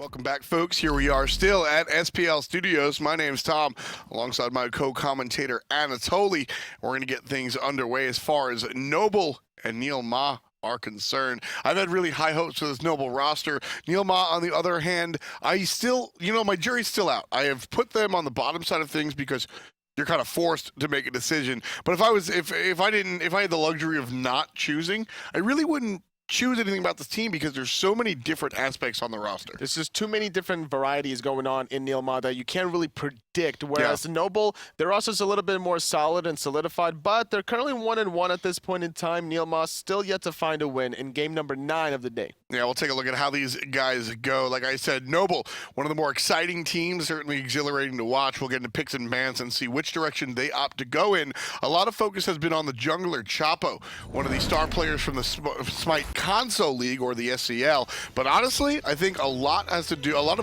Welcome back, folks. Here we are still at SPL Studios. My name's Tom, alongside my co-commentator Anatoly. We're going to get things underway as far as Noble and NeilMah are concerned. I've had really high hopes for this Noble roster. NeilMah, on the other hand, I still, my jury's still out. I have put them on the bottom side of things because you're kind of forced to make a decision. But if I had the luxury of not choosing, I really wouldn't choose anything about this team because there's so many different aspects on the roster. There's just too many different varieties going on in NeilMah that you can't really predict. Whereas Noble, they're also a little bit more solid and solidified, but they're currently 1-1 at this point in time. NeilMah still yet to find a win in game number 9 of the day. Yeah, we'll take a look at how these guys go. Like I said, Noble, one of the more exciting teams, certainly exhilarating to watch. We'll get into picks and bans and see which direction they opt to go in. A lot of focus has been on the jungler, Chapo, one of the star players from the Smite Console League, or the SCL. But honestly, I think a lot of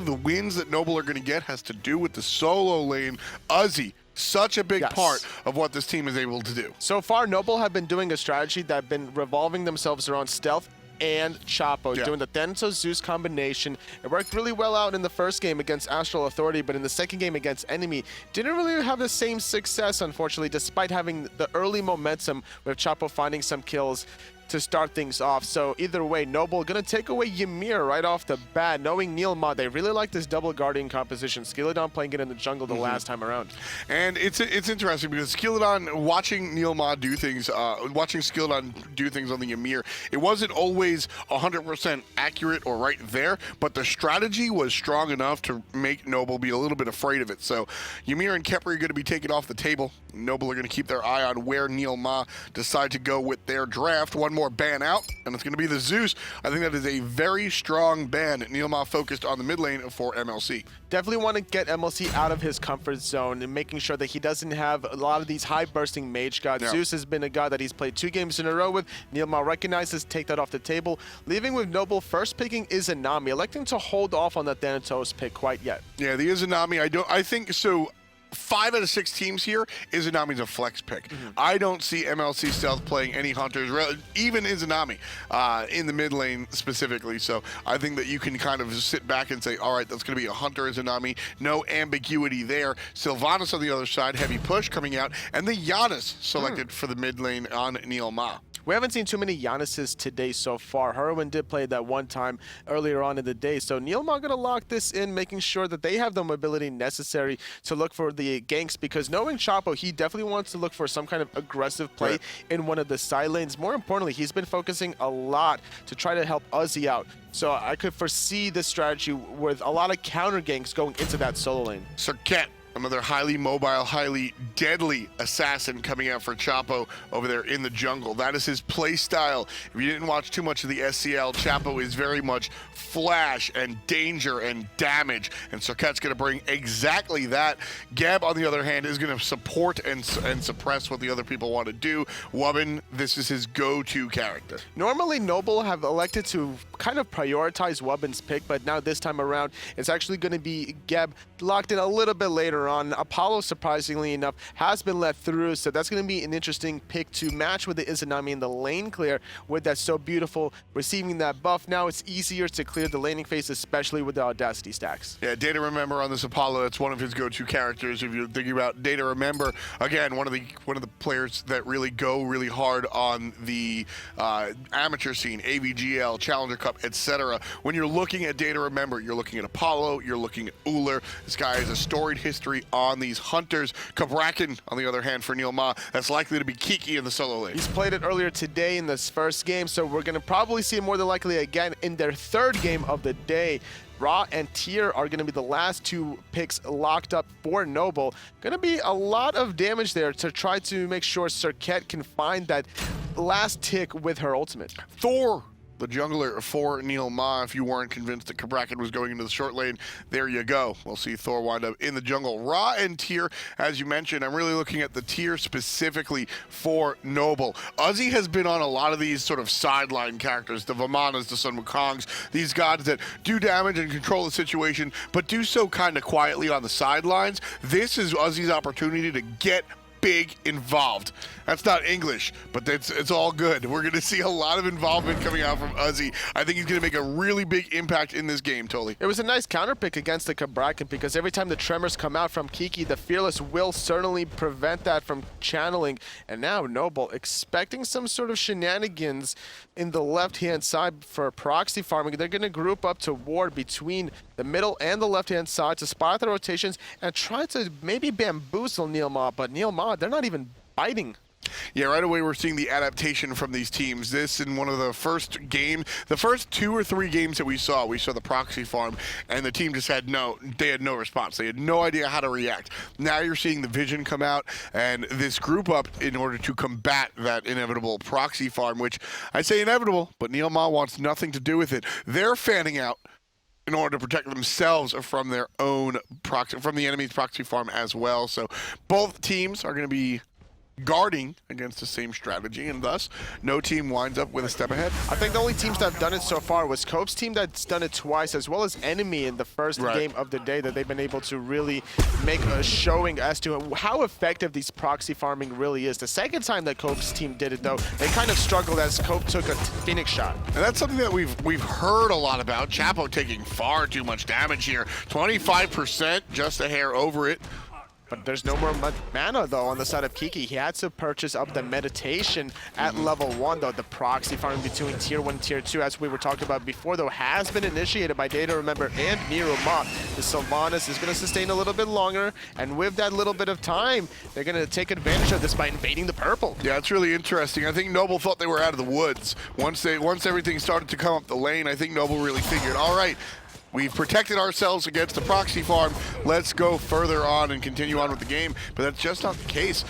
the wins that Noble are going to get has to do with the solo lane. Uzzy, such a big part of what this team is able to do. So far, Noble have been doing a strategy that have been revolving themselves around stealth and Chapo, doing the Thanatos Zeus combination. It worked really well out in the first game against Astral Authority, but in the second game against Enemy, didn't really have the same success, unfortunately, despite having the early momentum with Chapo finding some kills to start things off. So either way, Noble gonna take away Ymir right off the bat. Knowing NeilMah, they really like this double guardian composition. Skeeledon playing it in the jungle the last time around. And it's interesting because Skeeledon, watching NeilMah do things, watching Skeeledon do things on the Ymir, it wasn't always 100% accurate or right there, but the strategy was strong enough to make Noble be a little bit afraid of it. So Ymir and Kepri are going to be taken off the table. Noble are going to keep their eye on where NeilMah decide to go with their draft. One more ban out, and it's going to be the Zeus. I think that is a very strong ban. NeilMah focused on the mid lane for MLC. Definitely want to get MLC out of his comfort zone and making sure that he doesn't have a lot of these high bursting mage gods. Zeus has been a god that he's played 2 games in a row with. NeilMah recognizes, take that off the table, leaving with Noble first picking Izanami, electing to hold off on that Thanatos pick quite yet. Yeah, the Izanami, I think so. 5 out of 6 teams here, Izanami's a flex pick. I don't see MLC Stealth playing any hunters, even Izanami, in the mid lane specifically. So I think that you can kind of sit back and say, all right, that's going to be a hunter Izanami. No ambiguity there. Sylvanus on the other side, heavy push coming out, and the Janus selected for the mid lane on NeilMah. We haven't seen too many Januses today so far. Heroin did play that one time earlier on in the day. So NeilMah going to lock this in, making sure that they have the mobility necessary to look for the ganks, because knowing Chapo, he definitely wants to look for some kind of aggressive play in one of the side lanes. More importantly, he's been focusing a lot to try to help Uzzy out. So I could foresee this strategy with a lot of counter ganks going into that solo lane. Serqet, another highly mobile, highly deadly assassin coming out for Chapo over there in the jungle. That is his play style. If you didn't watch too much of the SCL, Chapo is very much flash and danger and damage, and Serqet's going to bring exactly that. Gab, on the other hand, is going to support and suppress what the other people want to do. Wubbn, this is his go-to character. Normally, Noble have elected to kind of prioritize Wubbn's pick, but now this time around, it's actually going to be Gab locked in a little bit later on. Apollo, surprisingly enough, has been let through, so that's going to be an interesting pick to match with the Izanami in the lane clear with that so beautiful receiving that buff. Now it's easier to clear the laning phase, especially with the Audacity stacks. Yeah, DayToRemeber on this Apollo, that's one of his go-to characters. If you're thinking about DayToRemeber, again, one of the players that really go really hard on the amateur scene, AVGL, Challenger Cup, etc. When you're looking at DayToRemeber, you're looking at Apollo, you're looking at Uller. This guy has a storied history on these hunters. Cabrakan, on the other hand, for NeilMah, that's likely to be Kiki in the solo lane. He's played it earlier today in this first game, so we're going to probably see it more than likely again in their third game of the day. Ra and Tyr are going to be the last 2 picks locked up for Noble. Going to be a lot of damage there to try to make sure Serqet can find that last tick with her ultimate. Thor, the jungler for NeilMah. If you weren't convinced that Cabrakan was going into the short lane, there you go. We'll see Thor wind up in the jungle. Ra and Tyr, as you mentioned, I'm really looking at the Tyr specifically for Noble. Uzzy has been on a lot of these sort of sideline characters, the Vimanas, the Sun Wukongs, these gods that do damage and control the situation, but do so kind of quietly on the sidelines. This is Uzzy's opportunity to get big involved. That's not English, but it's all good. We're going to see a lot of involvement coming out from Uzzy. I think he's going to make a really big impact in this game, Toli. It was a nice counter pick against the Cabrakan because every time the tremors come out from Kiki, the Fearless will certainly prevent that from channeling. And now Noble expecting some sort of shenanigans in the left-hand side for proxy farming. They're going to group up to ward between the middle and the left-hand side to spot the rotations and try to maybe bamboozle NeilMah, but NeilMah, they're not even biting. Yeah, right away we're seeing the adaptation from these teams. This in one of the first 2 or 3 games that we saw the proxy farm, and the team just had no response. They had no idea how to react. Now you're seeing the vision come out, and this group up in order to combat that inevitable proxy farm, which I say inevitable, but NeilMah wants nothing to do with it. They're fanning out in order to protect themselves from their own proxy, from the enemy's proxy farm as well. So both teams are going to be guarding against the same strategy, and thus no team winds up with a step ahead. I think the only teams that have done it so far was Cope's team that's done it twice, as well as Enemy in the first game of the day, that they've been able to really make a showing as to how effective these proxy farming really is. The second time that Cope's team did it, though, they kind of struggled as Cope took a Phoenix shot. And that's something that we've heard a lot about. Chapo taking far too much damage here. 25%, just a hair over it. But there's no more mana, though, on the side of Kiki. He had to purchase up the meditation at level 1, though. The proxy farming between tier 1 and tier 2, as we were talking about before, though, has been initiated by DayToRemeber and NeiruMah. The Sylvanus is going to sustain a little bit longer, and with that little bit of time, they're going to take advantage of this by invading the purple. Yeah, it's really interesting. I think Noble thought they were out of the woods. Once everything started to come up the lane, I think Noble really figured, all right, we've protected ourselves against the proxy farm. Let's go further on and continue on with the game. But that's just not the case.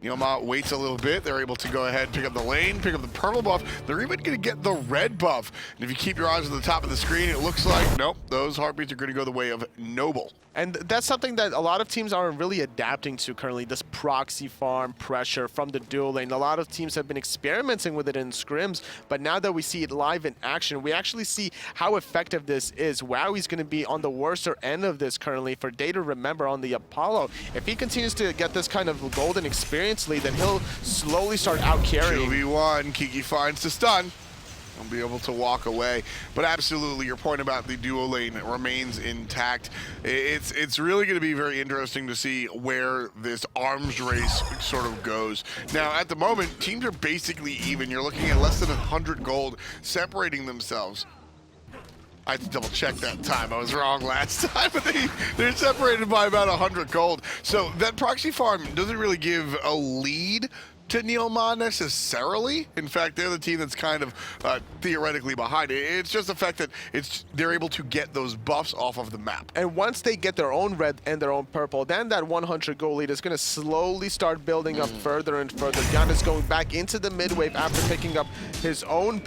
NeilMah waits a little bit. They're able to go ahead, pick up the lane, pick up the purple buff. They're even going to get the red buff. And if you keep your eyes on the top of the screen, it looks like, nope, those heartbeats are going to go the way of Noble. And that's something that a lot of teams aren't really adapting to currently, this proxy farm pressure from the dual lane. A lot of teams have been experimenting with it in scrims, but now that we see it live in action, we actually see how effective this is. Wowy's going to be on the worser end of this currently for DayToRemeber on the Apollo. If he continues to get this kind of golden experience lead, then he'll slowly start out-carrying. 2v1, Kiki finds the stun. He'll be able to walk away. But absolutely, your point about the duo lane remains intact. It's really going to be very interesting to see where this arms race sort of goes. Now, at the moment, teams are basically even. You're looking at less than 100 gold separating themselves. I had to double check that time. I was wrong last time, but they're separated by about 100 gold. So that proxy farm doesn't really give a lead to NeilMah necessarily. In fact, they're the team that's kind of theoretically behind it. It's just the fact that they're able to get those buffs off of the map. And once they get their own red and their own purple, then that 100 goal lead is going to slowly start building up further and further. Janus going back into the mid wave after picking up his own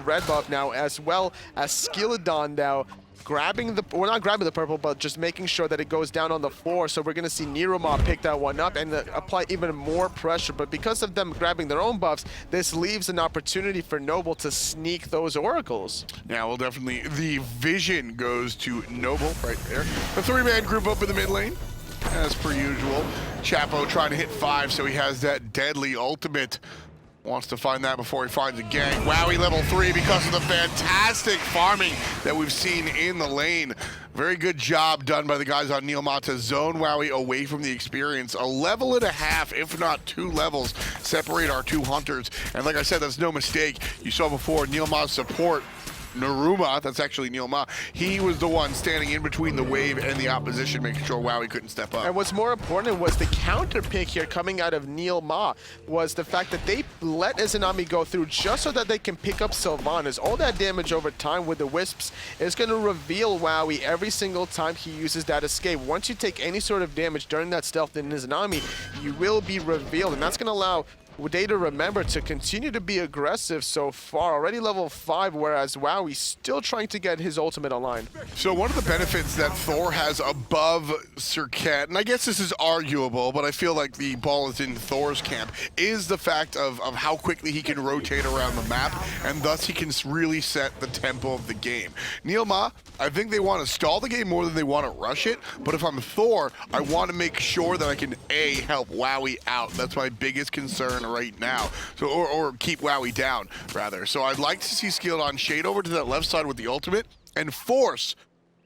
red buff now, as well as Skeeledon now grabbing the, well, not grabbing the purple, but just making sure that it goes down on the floor. So we're going to see NeiruMah pick that one up and apply even more pressure. But because of them grabbing their own buffs, this leaves an opportunity for Noble to sneak those oracles. Yeah, well, definitely the vision goes to Noble right there. The 3-man group up in the mid lane, as per usual. Chapo trying to hit 5, so he has that deadly ultimate. Wants to find that before he finds a gang. Wowy level 3 because of the fantastic farming that we've seen in the lane. Very good job done by the guys on NeilMah to zone Wowy away from the experience. 1.5 levels, if not 2 levels, separate our 2 hunters. And like I said, that's no mistake. You saw before NeiruMah's support, NeiruMah, that's actually NeilMah, he was the one standing in between the wave and the opposition, making sure Wowy couldn't step up. And what's more important was the counter pick here coming out of NeilMah was the fact that they let Izanami go through just so that they can pick up Sylvanus. All that damage over time with the Wisps is going to reveal Wowy every single time he uses that escape. Once you take any sort of damage during that stealth in Izanami, you will be revealed, and that's going to allow DayToRemeber to continue to be aggressive so far. Already level 5, whereas Wowy's still trying to get his ultimate online. So one of the benefits that Thor has above Serqet, and I guess this is arguable, but I feel like the ball is in Thor's camp, is the fact of how quickly he can rotate around the map, and thus he can really set the tempo of the game. NeilMah, I think they want to stall the game more than they want to rush it, but if I'm Thor, I want to make sure that I can, A, help Wowy out. That's my biggest concern right now. So, or keep Wowy down, rather. So I'd like to see Skeeledon shade over to that left side with the ultimate and force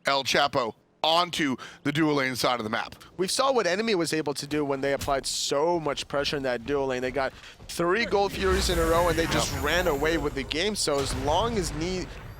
elchapoo onto the dual lane side of the map. We saw what Enemy was able to do when they applied so much pressure in that dual lane. They got 3 Gold Furies in a row and they just ran away with the game. So as long as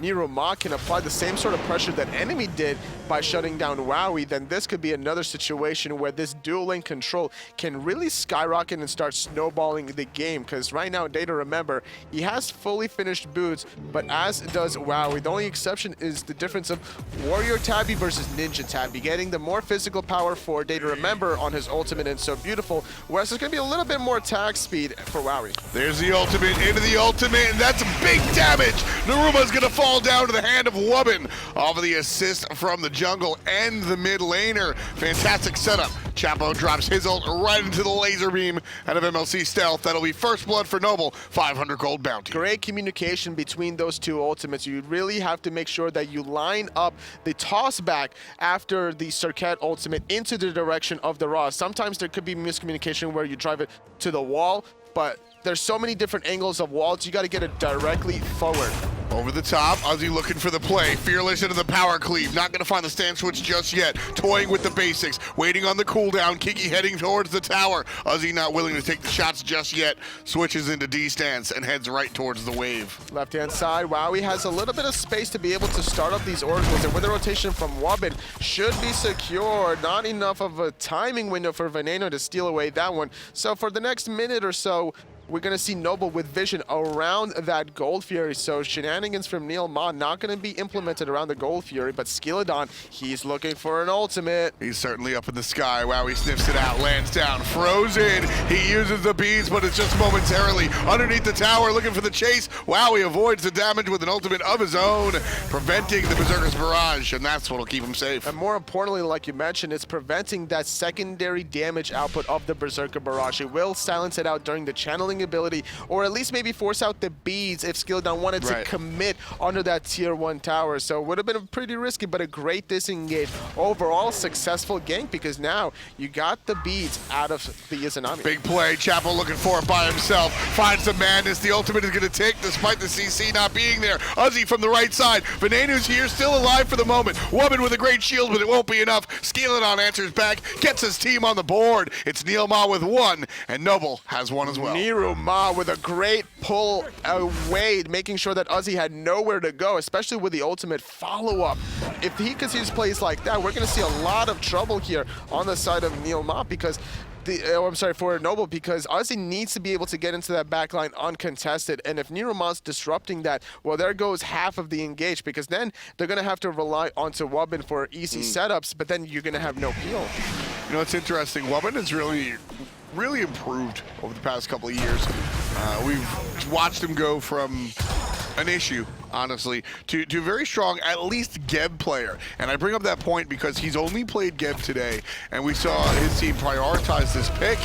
NeiruMah can apply the same sort of pressure that Enemy did by shutting down Wowy, then this could be another situation where this dual lane control can really skyrocket and start snowballing the game. Because right now, DayToRemeber, he has fully finished boots, but as does Wowy. The only exception is the difference of Warrior Tabby versus Ninja Tabby, getting the more physical power for DayToRemeber on his ultimate and So Beautiful, whereas there's going to be a little bit more attack speed for Wowy. There's the ultimate into the ultimate, and that's big damage. NeiruMah's going to fall down to the hand of Wubbn off of the assist from the jungle and the mid laner. Fantastic setup. Chapo drops his ult right into the laser beam out of MLC Stealth. That'll be first blood for Noble, 500 gold bounty. Great communication between those two ultimates. You really have to make sure that you line up the toss back after the Serqet ultimate into the direction of the Raw. Sometimes there could be miscommunication where you drive it to the wall, but there's so many different angles of walls, you got to get it directly forward. Over the top, Uzzy looking for the play. Fearless into the power cleave. Not going to find the stand switch just yet. Toying with the basics. Waiting on the cooldown. Kiki heading towards the tower. Uzzy not willing to take the shots just yet. Switches into D stance and heads right towards the wave. Left-hand side, Wowy has a little bit of space to be able to start up these oracles, and with the rotation from Wubbn, should be secure. Not enough of a timing window for Venenu to steal away that one. So for the next minute or so, we're going to see Noble with vision around that Gold Fury. So shenanigans from NeilMah not going to be implemented around the Gold Fury, but Skeeledon, he's looking for an ultimate. He's certainly up in the sky. Wowy sniffs it out, lands down, frozen. He uses the beads, but it's just momentarily. Underneath the tower, looking for the chase. Wowy avoids the damage with an ultimate of his own, preventing the Berserker's barrage, and that's what'll keep him safe. And more importantly, like you mentioned, it's preventing that secondary damage output of the Berserker barrage. It will silence it out during the channeling ability, or at least maybe force out the beads if Skeeledon wanted to commit under that tier 1 tower. So it would have been pretty risky, but a great disengage. Overall, successful gank, because now you got the beads out of the Izanami. Big play, Chapo looking for it by himself. Finds the madness, the ultimate is going to take despite the CC not being there. Uzzy from the right side. Venenu's here, still alive for the moment. Wubbn with a great shield, but it won't be enough. Skeeledon answers back, gets his team on the board. It's NeilMah with 1, and Noble has 1 as well. NeiruMah with a great pull away, making sure that Uzzy had nowhere to go, especially with the ultimate follow-up. If he continues plays like that, we're going to see a lot of trouble here on the side of NeilMah, because for Noble, because Uzzy needs to be able to get into that backline uncontested, and if NeiruMah's disrupting that, well, there goes half of the engage, because then they're going to have to rely onto Wubbn for easy setups, but then you're going to have no peel. You know, it's interesting. Wubbn has really improved over the past couple of years. We've watched him go from an issue, honestly, to a very strong, at least Geb player. And I bring up that point because he's only played Geb today, and we saw his team prioritize this pick.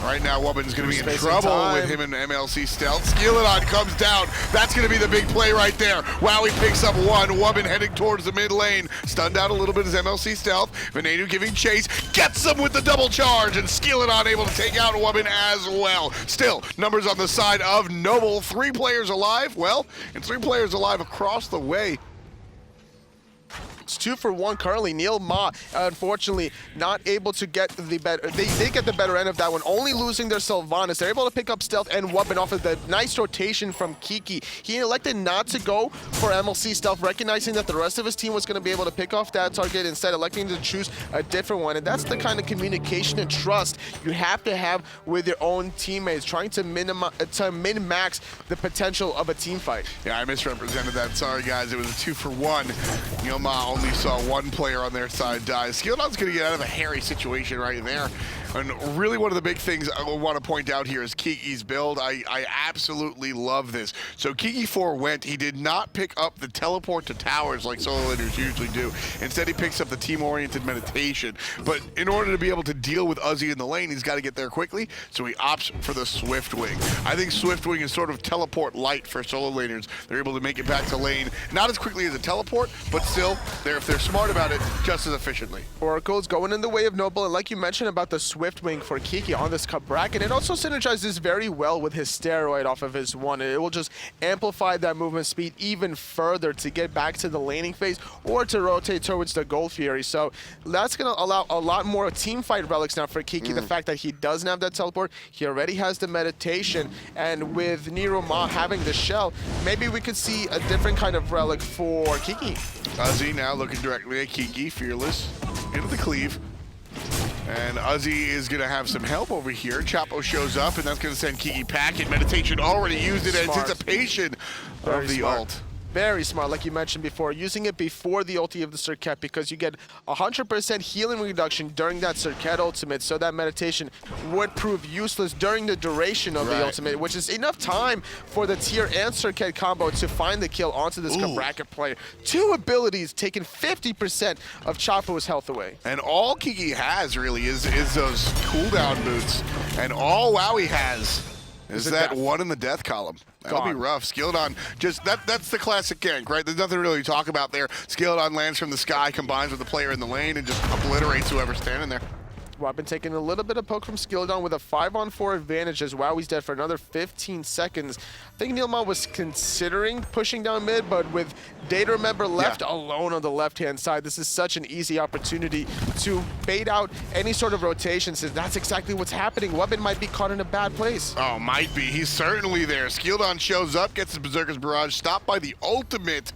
Right now, Wubbn's going to be in trouble with him and MLC Stealth. Skeeledon comes down. That's going to be the big play right there. Wowy picks up 1. Wubbn heading towards the mid lane. Stunned out a little bit as MLC Stealth. Venenu giving chase. Gets him with the double charge. And Skeeledon able to take out Wubbn as well. Still, numbers on the side of Noble. 3 players alive. Well, and 3 players alive across the way. It's 2 for 1 currently. NeilMah, unfortunately, not able to get the better. They get the better end of that one, only losing their Sylvanus. They're able to pick up Stealth and Wubbn off of the nice rotation from Kiki. He elected not to go for MLC Stealth, recognizing that the rest of his team was going to be able to pick off that target, instead electing to choose a different one. And that's the kind of communication and trust you have to have with your own teammates, trying to min-max the potential of a team fight. Yeah, I misrepresented that. Sorry, guys. It was a 2 for 1. NeilMah only saw 1 player on their side die. Skeeledon's going to get out of a hairy situation right there. And really one of the big things I want to point out here is Kiki's build. I absolutely love this. So Kiki 4 went, he did not pick up the teleport to towers like solo laners usually do. Instead, he picks up the team-oriented meditation. But in order to be able to deal with Uzzy in the lane, he's got to get there quickly, so he opts for the Swift Wing. I think Swift Wing is sort of teleport light for solo laners. They're able to make it back to lane, not as quickly as a teleport, but still, if they're smart about it, just as efficiently. Oracle's going in the way of Noble, and like you mentioned about the Swift Wing for Kiki on this Cabrakan, it also synergizes very well with his steroid off of his 1. It will just amplify that movement speed even further to get back to the laning phase or to rotate towards the Gold Fury. So that's going to allow a lot more team fight relics now for Kiki. The fact that he doesn't have that teleport, he already has the meditation, and with NeiruMah having the shell, maybe we could see a different kind of relic for Kiki. Uzzy now looking directly at Kiki, fearless, into the cleave. And Uzzy is going to have some help over here. Chapo shows up, and that's going to send Kiki packing. Meditation already used in anticipation of the ult. Very smart, like you mentioned before, using it before the ulti of the Serqet, because you get 100% healing reduction during that Serqet ultimate, so that meditation would prove useless during the duration of the ultimate, which is enough time for the Tier and Serqet combo to find the kill onto this Cabrakan player. 2 abilities taking 50% of Chapo's health away. And all Kiki has, really, is those cooldown boots. And all Wowy has is that one in the death column. That'll be rough. Skeeledon, just that's the classic gank, right? There's nothing really to talk about there. Skeeledon lands from the sky, combines with the player in the lane, and just obliterates whoever's standing there. Wubbn taking a little bit of poke from Skeeledon with a 5-on-4 advantage as Wowy's dead for another 15 seconds. I think NeilMah was considering pushing down mid, but with DayToRemeber left alone on the left-hand side, this is such an easy opportunity to bait out any sort of rotation, since that's exactly what's happening. Wubbn might be caught in a bad place. Oh, might be. He's certainly there. Skeeledon shows up, gets his Berserker's Barrage, stopped by the ultimate.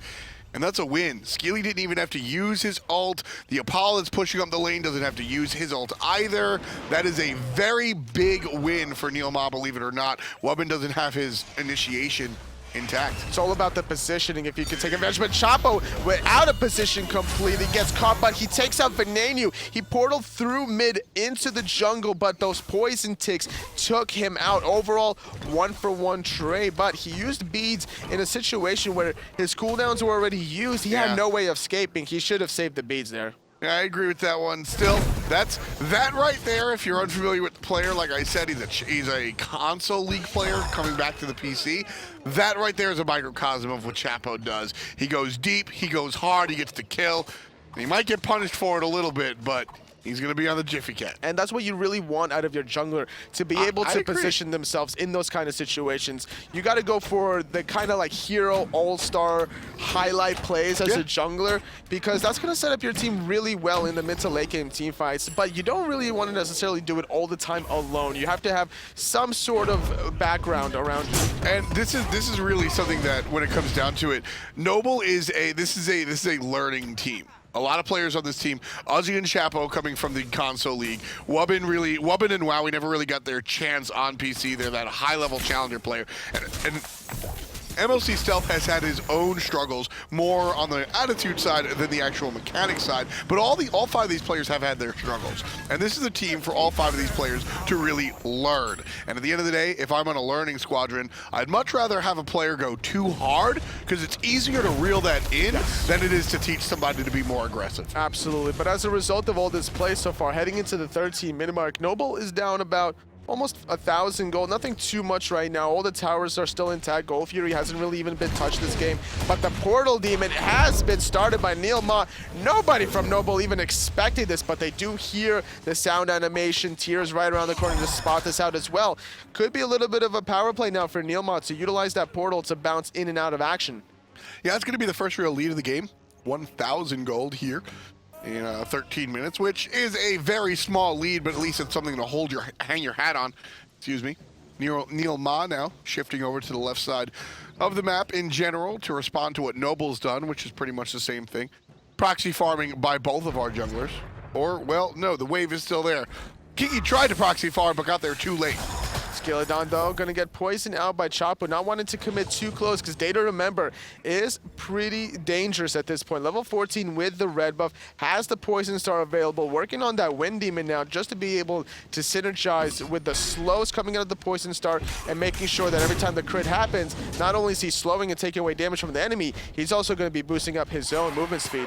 And that's a win. Skeely didn't even have to use his ult. The Apollo that's pushing up the lane doesn't have to use his ult either. That is a very big win for NeilMah, believe it or not. Wubbn doesn't have his initiation intact. It's all about the positioning, if you can take advantage. But Chapo, without a position completely, gets caught, but he takes out Venenu. He portaled through mid into the jungle, but those poison ticks took him out. Overall, 1-for-1 trade, but he used beads in a situation where his cooldowns were already used. He had no way of escaping. He should have saved the beads there. Yeah, I agree with that one. Still, that's that right there. If you're unfamiliar with the player, like I said, he's a console league player coming back to the PC. That right there is a microcosm of what Chapo does. He goes deep, he goes hard, he gets the kill. He might get punished for it a little bit, but he's going to be on the Jiffy Cat. And that's what you really want out of your jungler, to be able to position themselves in those kind of situations. You got to go for the kind of like hero, all-star highlight plays as a jungler, because that's going to set up your team really well in the mid to late game team fights. But you don't really want to necessarily do it all the time alone. You have to have some sort of background around you. And this is really something that, when it comes down to it, Noble is this is a learning team. A lot of players on this team, Uzzy and Chapo coming from the console league. Wubbn and Wowy never really got their chance on PC. They're that high-level challenger player. And MLC Stealth has had his own struggles, more on the attitude side than the actual mechanic side, but all 5 of these players have had their struggles. And this is a team for all 5 of these players to really learn. And at the end of the day, if I'm on a learning squadron, I'd much rather have a player go too hard, because it's easier to reel that in than it is to teach somebody to be more aggressive. Absolutely, but as a result of all this play so far, heading into the 13-minute mark, Noble is down about almost 1,000 gold. Nothing too much right now. All the towers are still intact. Gold Fury hasn't really even been touched this game. But the Portal Demon has been started by NeilMah. Nobody from Noble even expected this, but they do hear the sound animation. Tears right around the corner to spot this out as well. Could be a little bit of a power play now for NeilMah to utilize that portal to bounce in and out of action. Yeah, it's going to be the first real lead of the game. 1,000 gold here in 13 minutes, which is a very small lead, but at least it's something to hang your hat on. Excuse me. NeilMah now shifting over to the left side of the map in general to respond to what Noble's done, which is pretty much the same thing. Proxy farming by both of our junglers. Or, well, no, the wave is still there. Kiki tried to proxy farm, but got there too late. Skeeledon, though, going to get poisoned out by Chapo, not wanting to commit too close because DayToRemeber is pretty dangerous at this point. Level 14 with the red buff, has the Poison Star available, working on that Wind Demon now just to be able to synergize with the slows coming out of the Poison Star and making sure that every time the crit happens, not only is he slowing and taking away damage from the enemy, he's also going to be boosting up his own movement speed.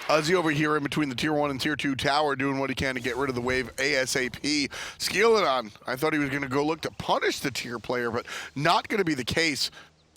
Uzzy over here in between the Tier 1 and Tier 2 tower doing what he can to get rid of the wave ASAP. Skeeledon, I thought he was going to go look to punish the tier player, but not going to be the case.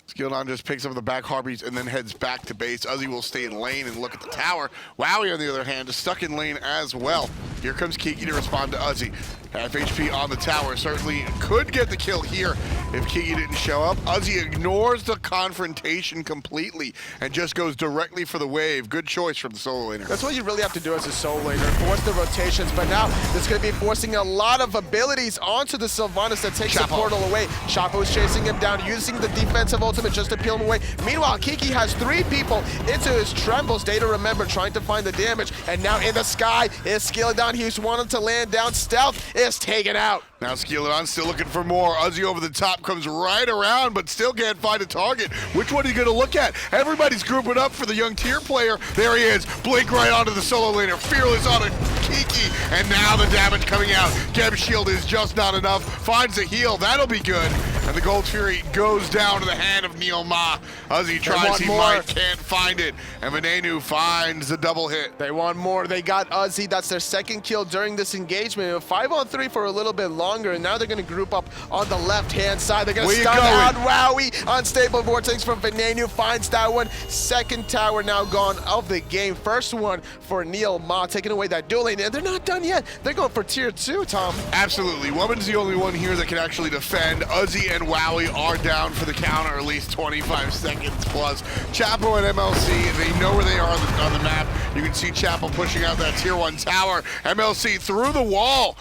Skeeledon just picks up the back harpies and then heads back to base. Uzzy will stay in lane and look at the tower. Wowy, on the other hand, is stuck in lane as well. Here comes Kiki to respond to Uzzy. Half HP on the tower. Certainly could get the kill here if Kiki didn't show up. Uzzy ignores the confrontation completely and just goes directly for the wave. Good choice from the solo laner. That's what you really have to do as a solo laner, force the rotations, but now it's going to be forcing a lot of abilities onto the Sylvanus that takes the portal away. Chapo is chasing him down, using the defensive ultimate just to peel him away. Meanwhile, Kiki has 3 people into his trembles. DayToRemeber trying to find the damage, and now in the sky is Skeeledon. He's wanted to land down. Stealth is taken out. Now Skeeledon still looking for more. Uzzy over the top comes right around, but still can't find a target. Which one are you going to look at? Everybody's grouping up for the young tier player. There he is. Blink right onto the solo laner. Fearless on a Kiki, and now the damage coming out. Geb shield is just not enough. Finds a heal. That'll be good. And the Gold Fury goes down to the hand of NeilMah. Uzzy tries, he might, can't find it. And Venenu finds the double hit. They want more. They got Uzzy. That's their second kill during this engagement. 5-on-3 for a little bit longer, and now they're going to group up on the left-hand side. They're going to stun out Wowy. Unstable Vortex from Venenu finds that one. Second tower now gone of the game. First one for NeilMah, taking away that dual lane, and they're not done yet. They're going for tier 2, Tom. Absolutely. Wubbn's the only one here that can actually defend. Uzzy and Wowy are down for the count, or at least 25 seconds plus. Chapo and MLC, they know where they are on the map. You can see Chapo pushing out that tier 1 tower. MLC through the wall.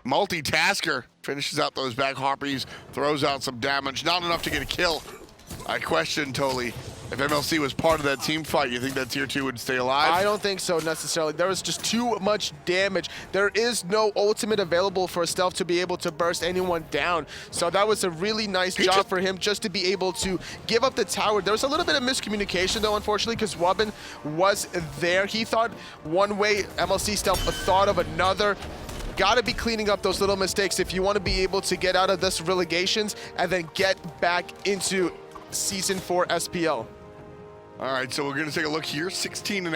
Multitasker, finishes out those back harpies, throws out some damage. Not enough to get a kill. I question totally. If MLC was part of that team fight, you think that tier 2 would stay alive? I don't think so necessarily. There was just too much damage. There is no ultimate available for Stealth to be able to burst anyone down. So that was a really nice job for him just to be able to give up the tower. There was a little bit of miscommunication though, unfortunately, because Wubbn was there. He thought one way, MLC Stealth thought of another. Got to be cleaning up those little mistakes if you want to be able to get out of this relegations and then get back into Season 4 SPL. All right, so we're going to take a look here. 16.5,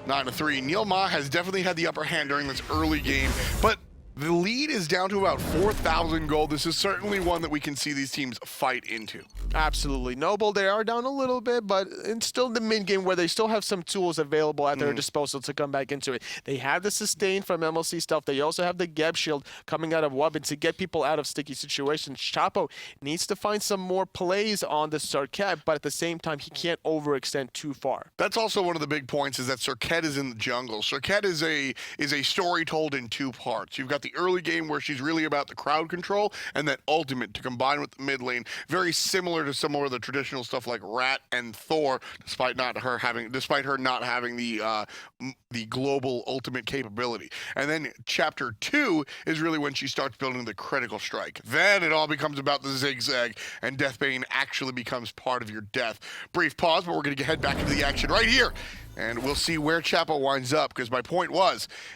9-3. NeilMah has definitely had the upper hand during this early game, but the lead is down to about 4,000 gold. This is certainly one that we can see these teams fight into. Absolutely. Noble, they are down a little bit, but it's still the mid-game where they still have some tools available at their disposal to come back into it. They have the sustain from MLC Stealth. They also have the Geb shield coming out of Wubbn to get people out of sticky situations. Chapo needs to find some more plays on the Serqet, but at the same time, he can't overextend too far. That's also one of the big points, is that Serqet is in the jungle. Serqet is a story told in 2 parts. You've got the early game where she's really about the crowd control, and that ultimate to combine with the mid lane. Very similar to some more of the traditional stuff like Rat and Thor, despite her not having the global ultimate capability. And then chapter 2 is really when she starts building the critical strike. Then it all becomes about the zigzag, and Deathbane actually becomes part of your death. Brief pause, but we're going to head back into the action right here, and we'll see where Chapo winds up, because my point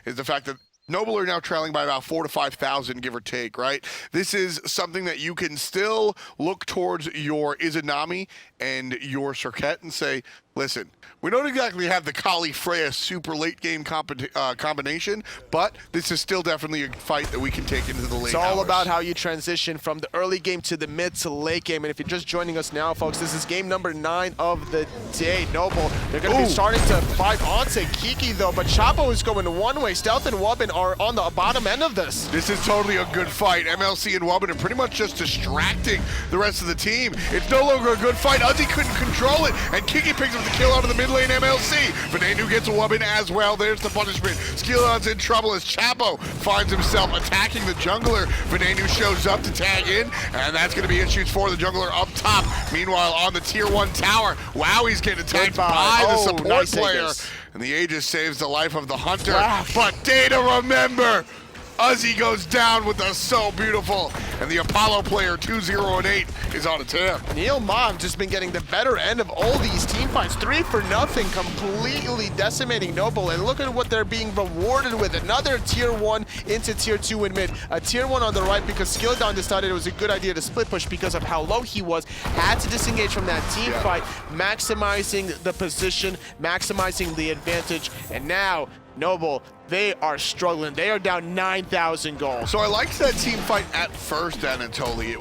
is the fact that Noble are now trailing by about 4,000 to 5,000, give or take, right? This is something that you can still look towards your Izanami and your Serqet and say, listen, we don't exactly have the Kali Freya super late game combination, but this is still definitely a fight that we can take into the late It's all hours. about how you transition from the early game to the mid to late game. And if you're just joining us now, folks, this is game number 9 of the day. Noble, they're going to be starting to fight onto Kiki, though, but Chapo is going one way. Stealth and Wubbn are on the bottom end of this. This is totally a good fight. MLC and Wubbn are pretty much just distracting the rest of the team. It's no longer a good fight. Uzzy couldn't control it, and Kiki picks up the kill out of the mid lane MLC. Venenu gets a Wubbn as well. There's the punishment. Skeeledon's in trouble as Chapo finds himself attacking the jungler. Venenu shows up to tag in, and that's going to be issues for the jungler up top. Meanwhile, on the tier 1 tower, Wowy's getting attacked by the support player. And the Aegis saves the life of the hunter. But DayToRemeber, Uzzy goes down with a so beautiful and the Apollo player 2-0-8 is on a tip. NeilMah have just been getting the better end of all these team fights. 3-0, completely decimating Noble, and look at what they're being rewarded with. Another tier 1 into tier 2 in mid. A tier 1 on the right because Skeeledon decided it was a good idea to split push because of how low he was. Had to disengage from that team fight, maximizing the position, maximizing the advantage, and now Noble, they are struggling. They are down 9,000 gold. So I liked that team fight at first, Anatoly. It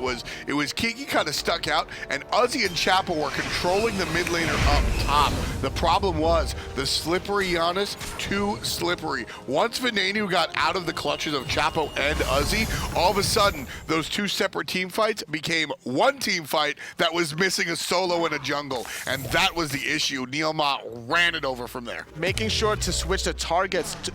was Kiki kind of stuck out, and Uzzy and Chapo were controlling the mid laner up top. The problem was the slippery Janus, too slippery. Once Venenu got out of the clutches of Chapo and Uzzy, all of a sudden, those two separate team fights became one team fight that was missing a solo in a jungle, and that was the issue. NeilMah ran it over from there. Making sure to switch the targets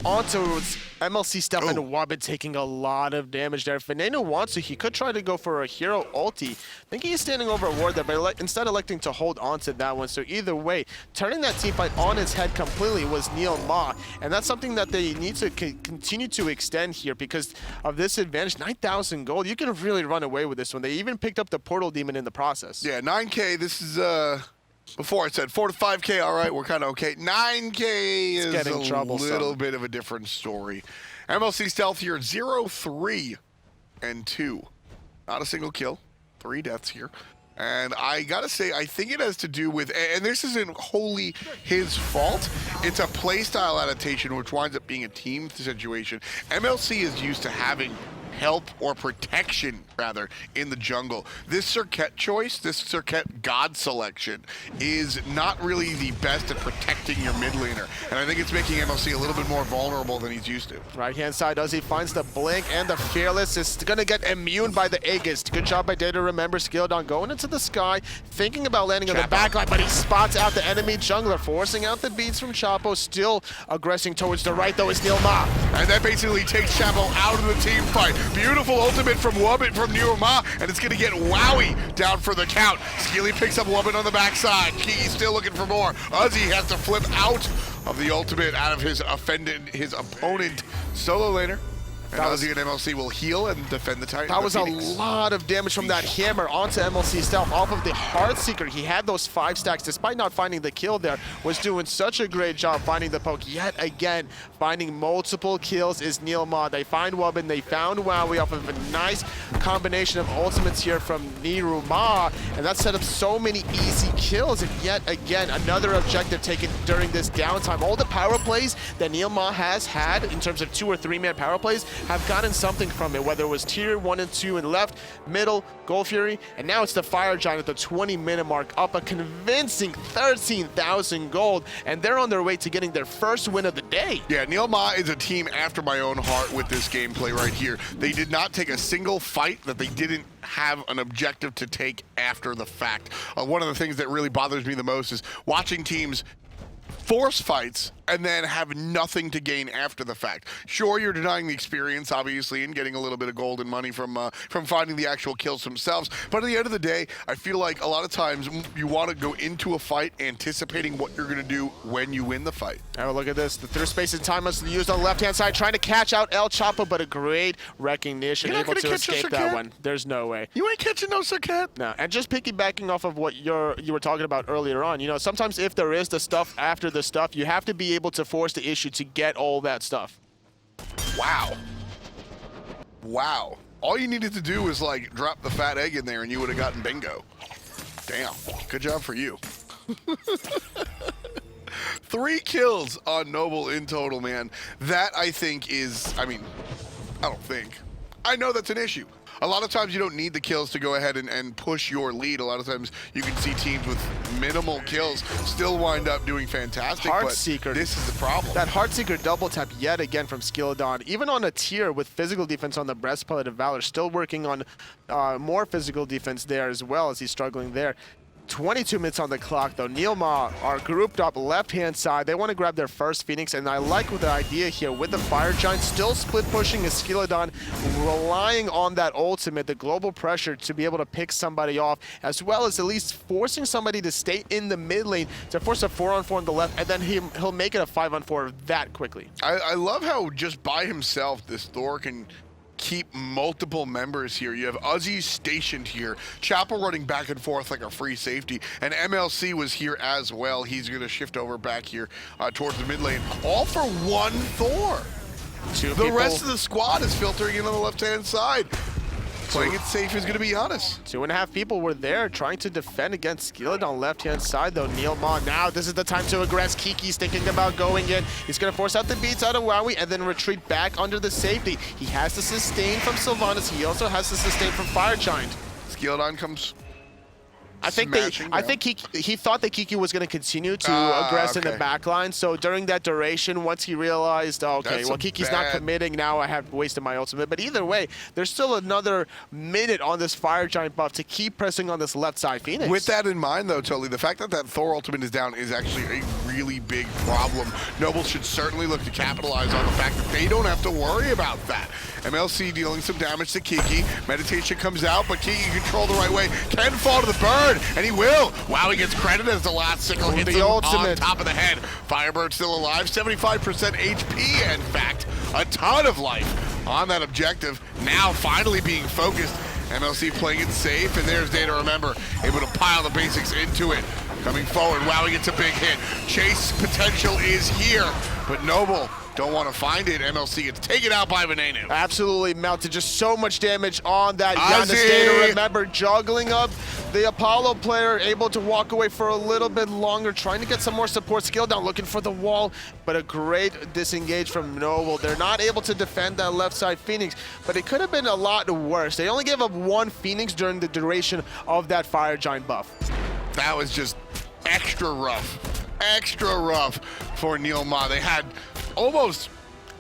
onto MLC Stealth and Wubbn taking a lot of damage there. If Venenu wants to, he could try to go for a hero ulti. I think he's standing over a ward there, but instead electing to hold on to that one. So either way, turning that team fight on its head completely was NeilMah, and that's something that they need to continue to extend here because of this advantage. 9,000 gold, you can really run away with this one. They even picked up the Portal Demon in the process. Yeah, 9K, this is before I said 4 to 5K, all right, we're kind of okay. 9K is a little bit of a different story. MLC Stealth here, 0-3-2. Not a single kill, 3 deaths here. And I gotta say, I think it has to do with, and this isn't wholly his fault, it's a playstyle adaptation which winds up being a team situation. MLC is used to having help or protection, rather, in the jungle. This Serqet choice, this Serqet god selection, is not really the best at protecting your mid laner, and I think it's making MLC a little bit more vulnerable than he's used to. Right-hand side, Uzzy finds the blink, and the Fearless is gonna get immune by the Aegis. Good job by DayToRemeber. Skeeledon going into the sky, thinking about landing on the backline, but he spots out the enemy jungler, forcing out the beats from Chapo. Still aggressing towards the right, though, is NeilMah. And that basically takes Chapo out of the team fight. Beautiful ultimate from Wubbn from NeiruMah, and it's going to get Wowy down for the count. Skeely picks up Wubbn on the backside. Kiki still looking for more. Uzzy has to flip out of the ultimate out of his opponent solo laner. And Uzzy and MLC will heal and defend the Titan. That was a lot of damage from that hammer onto MLC Stealth off of the Heartseeker. He had those 5 stacks, despite not finding the kill there, was doing such a great job finding the poke. Yet again, finding multiple kills is NeilMah. They find Wubbn, they found Wowy off of a nice combination of ultimates here from NeiruMah, and that set up so many easy kills. And yet again, another objective taken during this downtime. All the power plays that NeilMah has had in terms of 2 or 3 man power plays have gotten something from it, whether it was tier 1 and 2 in left, middle, Gold Fury, and now it's the Fire Giant at the 20-minute mark, up a convincing 13,000 gold, and they're on their way to getting their first win of the day. Yeah, NeilMah is a team after my own heart with this gameplay right here. They did not take a single fight that they didn't have an objective to take after the fact. One of the things that really bothers me the most is watching teams force fights and then have nothing to gain after the fact. Sure, you're denying the experience, obviously, and getting a little bit of gold and money from finding the actual kills themselves. But at the end of the day, I feel like a lot of times you want to go into a fight anticipating what you're going to do when you win the fight. Oh, look at this. The through space and time must be used on the left-hand side, trying to catch out elchapoo, but a great recognition, able to escape that one. There's no way. You ain't catching no Serqet. No, and just piggybacking off of what you were talking about earlier on, you know, sometimes if there is the stuff after the stuff, you have to be able to force the issue to get all that stuff. Wow. Wow. All you needed to do was, like, drop the fat egg in there and you would have gotten bingo. Damn. Good job for you. 3 kills on Noble in total, man. That, I think, is... I mean, I don't think. I know that's an issue. A lot of times you don't need the kills to go ahead and push your lead. A lot of times you can see teams with minimal kills still wind up doing fantastic, Heartseeker. But this is the problem. That Heartseeker double tap yet again from Skeeledon. Even on a tier with physical defense on the Breastplate of Valor, still working on more physical defense there as well as he's struggling there. 22 minutes on the clock, though. NeilMah are grouped up left-hand side. They want to grab their first Phoenix, and I like the idea here with the Fire Giant still split pushing as Skeeledon, relying on that ultimate, the global pressure to be able to pick somebody off, as well as at least forcing somebody to stay in the mid lane to force a 4-on-4 on the left, and then he'll make it a 5-on-4 that quickly. I love how just by himself this Thor can keep multiple members here. You have Uzzy stationed here, Chapel running back and forth like a free safety, and MLC was here as well. He's going to shift over back here towards the mid lane, all for one Thor. The rest of the squad is filtering in on the left-hand side. Playing it safe is going to be Janus. 2.5 people were there trying to defend against Skeeledon on left-hand side, though. NeilMah, now this is the time to aggress. Kiki's thinking about going in. He's going to force out the beats out of Wowy and then retreat back under the safety. He has to sustain from Sylvanus. He also has to sustain from Fire Giant. Skeeledon comes I think he thought that Kiki was going to continue to aggress in the back line. So during that duration, once he realized, okay, well, Kiki's not committing, now I have wasted my ultimate. But either way, there's still another minute on this Fire Giant buff to keep pressing on this left side Phoenix. With that in mind, though, Totally, the fact that Thor ultimate is down is actually a really big problem. Noble should certainly look to capitalize on the fact that they don't have to worry about that. MLC dealing some damage to Kiki. Meditation comes out, but Kiki controlled the right way. Can fall to the bird, and he will. Wow, he gets credited as the last sickle hits him on top of the head. Firebird still alive, 75% HP, in fact. A ton of life on that objective. Now finally being focused. MLC playing it safe, and there's DayToRemeber, able to pile the basics into it. Coming forward, wow, he gets a big hit. Chase potential is here, but Noble don't want to find it. MLC gets taken out by Venenu. Absolutely melted. Just so much damage on that. DayToRemeber juggling up the Apollo player, able to walk away for a little bit longer, trying to get some more support. Skeeledon looking for the wall, but a great disengage from Noble. They're not able to defend that left side Phoenix, but it could have been a lot worse. They only gave up one Phoenix during the duration of that Fire Giant buff. That was just extra rough for NeilMah. They had almost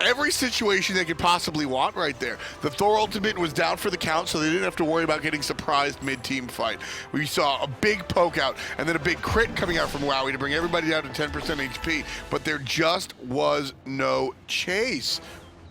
every situation they could possibly want right there. The Thor ultimate was down for the count, so they didn't have to worry about getting surprised mid-team fight. We saw a big poke out and then a big crit coming out from Wowy to bring everybody down to 10% HP, but there just was no chase.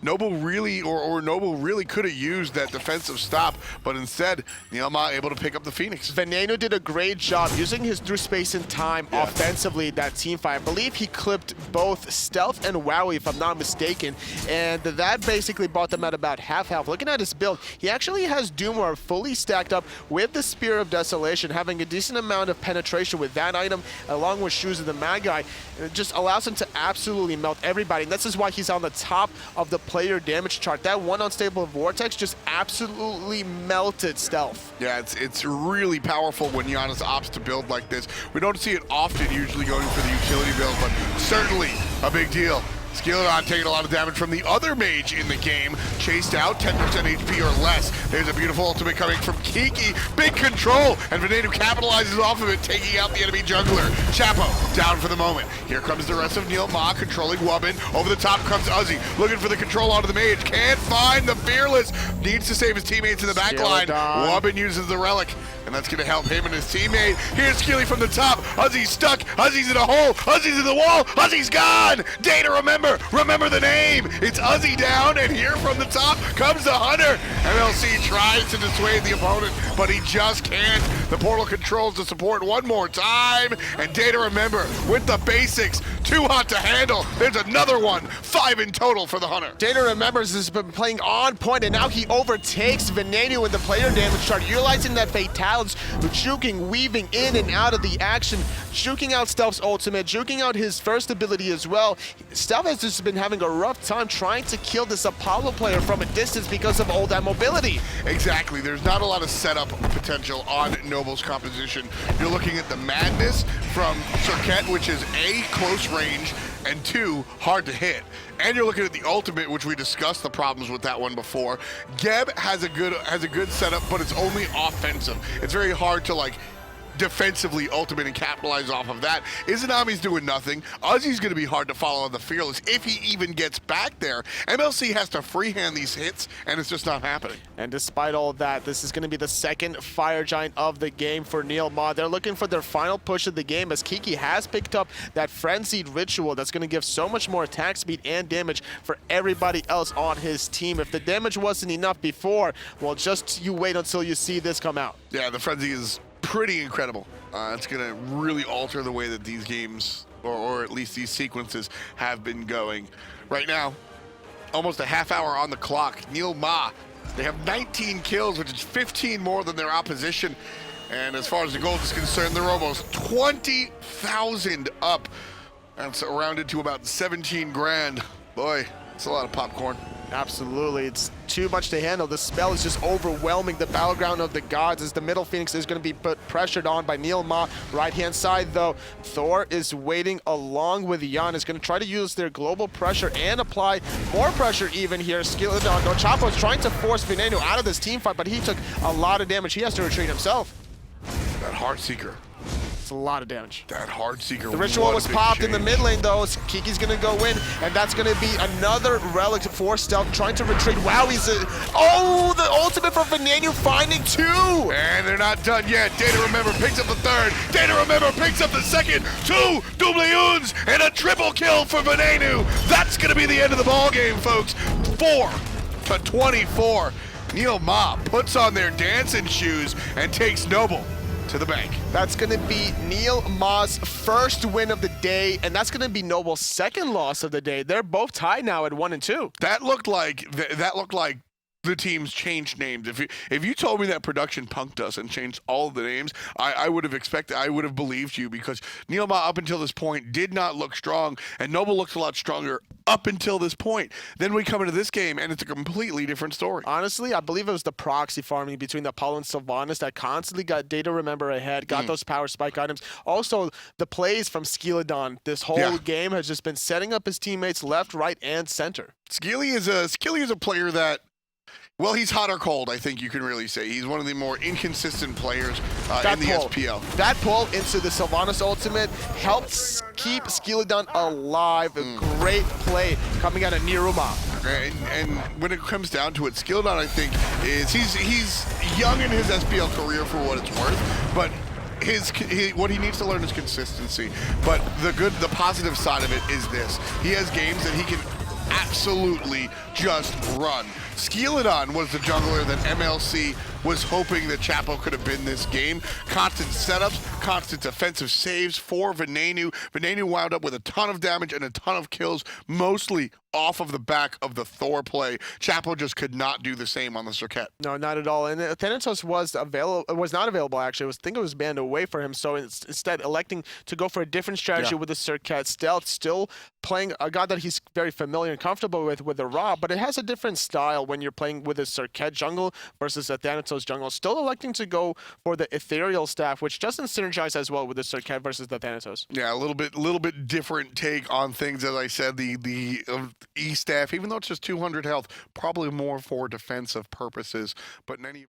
Noble really, Noble really could have used that defensive stop, but instead, NeilMah able to pick up the Phoenix. Venenu did a great job using his through space and time offensively that team fight. I believe he clipped both Stealth and Wowy, if I'm not mistaken, and that basically brought them at about half health. Looking at his build, he actually has Doomor fully stacked up with the Spear of Desolation, having a decent amount of penetration with that item, along with Shoes of the Magi. And it just allows him to absolutely melt everybody, and this is why he's on the top of the player damage chart. That one unstable Vortex just absolutely melted Stealth. Yeah, it's really powerful when Janus opts to build like this. We don't see it often, usually going for the utility build, but certainly a big deal. Skeeledon taking a lot of damage from the other mage in the game. Chased out, 10% HP or less. There's a beautiful ultimate coming from Kiki. Big control, and Venenu capitalizes off of it, taking out the enemy jungler. Chapo down for the moment. Here comes the rest of NeilMah controlling Wubbn. Over the top comes Uzzy, looking for the control onto the mage. Can't find the Fearless. Needs to save his teammates in the back line. Wubbn uses the relic, and that's going to help him and his teammate. Here's Skeely from the top. Uzzy's stuck. Uzzy's in a hole. Uzzy's in the wall. Uzzy's gone. DayToRemeber. Remember the name. It's Uzzy down, and here from the top comes the Hunter. MLC tries to dissuade the opponent, but he just can't. The portal controls the support one more time, and DayToRemeber with the basics. Too hot to handle. There's another one. 5 in total for the Hunter. DayToRemeber has been playing on point, and now he overtakes Venenu in the player damage chart, utilizing that Fatalities, juking, weaving in and out of the action, juking out Stealth's ultimate, juking out his first ability as well. Stealth has just been having a rough time trying to kill this Apollo player from a distance because of all that mobility. Exactly. There's not a lot of setup potential on Noble's composition. You're looking at the madness from Serqet, which is A, close range, and 2, hard to hit. And you're looking at the ultimate, which we discussed the problems with that one before. Geb has a good setup, but it's only offensive. It's very hard to defensively ultimate and capitalize off of that. Izanami's doing nothing. Uzzy's going to be hard to follow on the Fearless if he even gets back there. MLC has to freehand these hits, and it's just not happening. And despite all of that, this is going to be the second Fire Giant of the game for NeilMah. They're looking for their final push of the game, as Kiki has picked up that Frenzied Ritual that's going to give so much more attack speed and damage for everybody else on his team. If the damage wasn't enough before, well, just you wait until you see this come out. Yeah, the Frenzy is pretty incredible. It's going to really alter the way that these games, or at least these sequences, have been going. Right now, almost a half hour on the clock. NeilMah They have 19 kills, which is 15 more than their opposition. And as far as the gold is concerned, they're almost 20,000 up. That's rounded to about 17 grand. Boy, it's a lot of popcorn. Absolutely, it's too much to handle. The spell is just overwhelming the battleground of the gods as the middle Phoenix is going to be pressured on by NeilMah. Right-hand side, though, Thor is waiting along with Janus, going to try to use their global pressure and apply more pressure even here. Skeeledon, no, Chapo is trying to force Venenu out of this team fight, but he took a lot of damage. He has to retreat himself. That Heartseeker. It's a lot of damage. That Heartseeker. The ritual was popped in the mid lane, though. Kiki's going to go in, and that's going to be another relic for stealth, trying to retreat. Wow, oh, the ultimate from Venenu finding 2! And they're not done yet. DayToRemeber picks up the third. DayToRemeber picks up the second. 2 double unes and a triple kill for Venenu. That's going to be the end of the ball game, folks. 4-24. NeilMah puts on their dancing shoes and takes Noble to the bank. That's going to be NeilMah's first win of the day, and that's going to be Noble's second loss of the day. They're both tied now at 1 and 2. That looked like the teams changed names. If you told me that production punked us and changed all of the names, I would have expected, I would have believed you, because NeilMah up until this point did not look strong, and Noble looks a lot stronger up until this point. Then we come into this game, and it's a completely different story. Honestly, I believe it was the proxy farming between the Apollo and Sylvanus that constantly got DayToRemeber ahead, got those power spike items. Also, the plays from Skeeledon this whole game has just been setting up his teammates left, right, and center. Skeely is a player that, well, he's hot or cold, I think you can really say. He's one of the more inconsistent players in the SPL. That pull into the Sylvanus ultimate helps keep Skeeledon alive. A great play coming out of NeiruMah. And when it comes down to it, Skeeledon, I think, is he's young in his SPL career for what it's worth, but what he needs to learn is consistency. But the positive side of it is this: he has games that he can absolutely just run. Skeeledon was the jungler that MLC was hoping that Chapo could have been this game. Constant setups, constant defensive saves for Venenu. Venenu wound up with a ton of damage and a ton of kills, mostly off of the back of the Thor play. Chapo just could not do the same on the Serqet. No, not at all. And Thanatos was not available, actually. I think it was banned away for him, so instead electing to go for a different strategy with the Serqet. Stealth still playing a god that he's very familiar and comfortable with the Ra, but it has a different style when you're playing with a Serqet jungle versus a Thanatos jungle. Still electing to go for the ethereal staff, which doesn't synergize as well with the Serqet versus the Thanatos. Yeah, a little bit different take on things. As I said, the E staff, even though it's just 200 health, probably more for defensive purposes. But in any